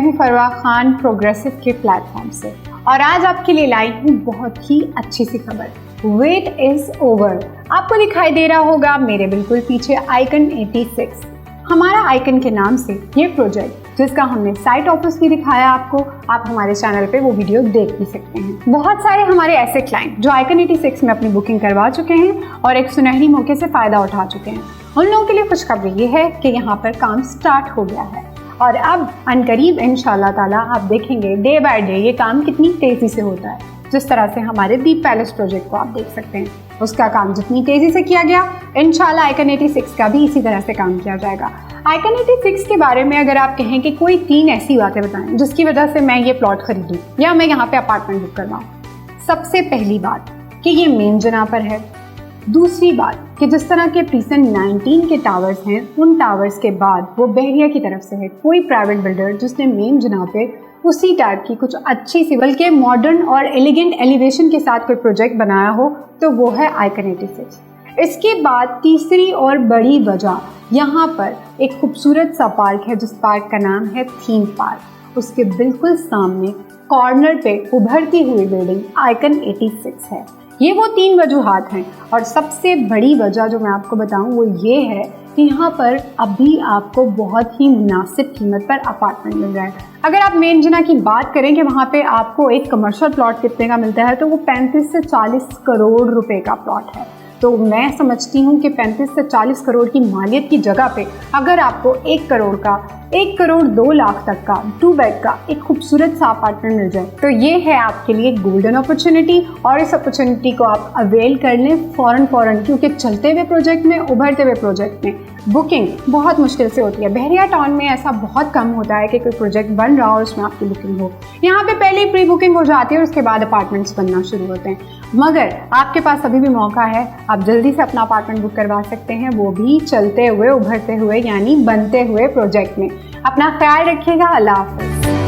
हूँ फरवा खान प्रोग्रेसिव के प्लेटफॉर्म से और आज आपके लिए लाई हूँ बहुत ही अच्छी सी खबर। Wait is over. आपको दिखाई दे रहा होगा मेरे बिल्कुल पीछे आइकन 86। हमारा आइकन के नाम से ये प्रोजेक्ट, जिसका हमने साइट ऑफिस भी दिखाया आपको, आप हमारे चैनल पे वो वीडियो देख भी सकते हैं। बहुत सारे हमारे ऐसे क्लाइंट जो आइकन 86 में अपनी बुकिंग करवा चुके हैं और एक सुनहरी मौके से फायदा उठा चुके हैं, उन लोगों के लिए खुशखबरी ये है कि यहाँ पर काम स्टार्ट हो गया है और अब अनकरीब इंशाल्लाह ताला आप देखेंगे डे बाय डे ये काम कितनी तेजी से होता है। जिस तरह से हमारे दीप पैलेस प्रोजेक्ट को आप देख सकते हैं, उसका काम जितनी तेजी से किया गया, इंशाल्लाह आइकन 86 का भी इसी तरह से काम किया जाएगा। आइकन 86 के बारे में अगर आप कहें कि कोई 3 ऐसी बातें बताएं जिसकी वजह से मैं ये प्लॉट खरीदूं या मैं यहाँ पे अपार्टमेंट बुक करवाऊं। सबसे पहली बात कि ये मेन जगह पर है। दूसरी बात कि जिस तरह के प्रीसन 19 के टावर्स हैं, उन टावर्स के बाद वो बहरिया की तरफ से है। कोई प्राइवेट बिल्डर जिसने मेन जगह पे उसी टाइप की कुछ अच्छी सी बल्कि मॉडर्न और एलिगेंट एलिवेशन के साथ कोई प्रोजेक्ट बनाया हो तो वो है आइकन 86। इसके बाद तीसरी और बड़ी वजह, यहाँ पर एक खूबसूरत सा पार्क है जिस पार्क का नाम है थीम पार्क। उसके बिल्कुल सामने कॉर्नर पे उभरती हुई बिल्डिंग आइकन 86 है। ये वो 3 वजूहात हैं और सबसे बड़ी वजह जो मैं आपको बताऊं वो ये है कि यहाँ पर अभी आपको बहुत ही मुनासिब कीमत पर अपार्टमेंट मिल रहा है। अगर आप मेन जना की बात करें कि वहाँ पे आपको एक कमर्शियल प्लॉट कितने का मिलता है तो वो 35 से 40 करोड़ रुपए का प्लॉट है। तो मैं समझती हूँ कि 35 से 40 करोड़ की मालियत की जगह पे अगर आपको 1 करोड़ का, 1 करोड़ 2 लाख तक का 2 बेड का एक खूबसूरत सा अपार्टमेंट मिल जाए तो ये है आपके लिए गोल्डन अपॉर्चुनिटी और इस अपॉर्चुनिटी को आप अवेल कर लें फ़ौरन, क्योंकि चलते हुए प्रोजेक्ट में, उभरते हुए प्रोजेक्ट में बुकिंग बहुत मुश्किल से होती है। बहरिया टाउन में ऐसा बहुत कम होता है कि कोई प्रोजेक्ट बन रहा हो और उसमें आपकी बुकिंग हो। यहाँ पे पहले ही प्री बुकिंग हो जाती है और उसके बाद अपार्टमेंट्स बनना शुरू होते हैं। मगर आपके पास अभी भी मौका है, आप जल्दी से अपना अपार्टमेंट बुक करवा सकते हैं, वो भी चलते हुए, उभरते हुए यानी बनते हुए प्रोजेक्ट में। अपना ख्याल रखिएगा। अल्लाह हाफ़िज़।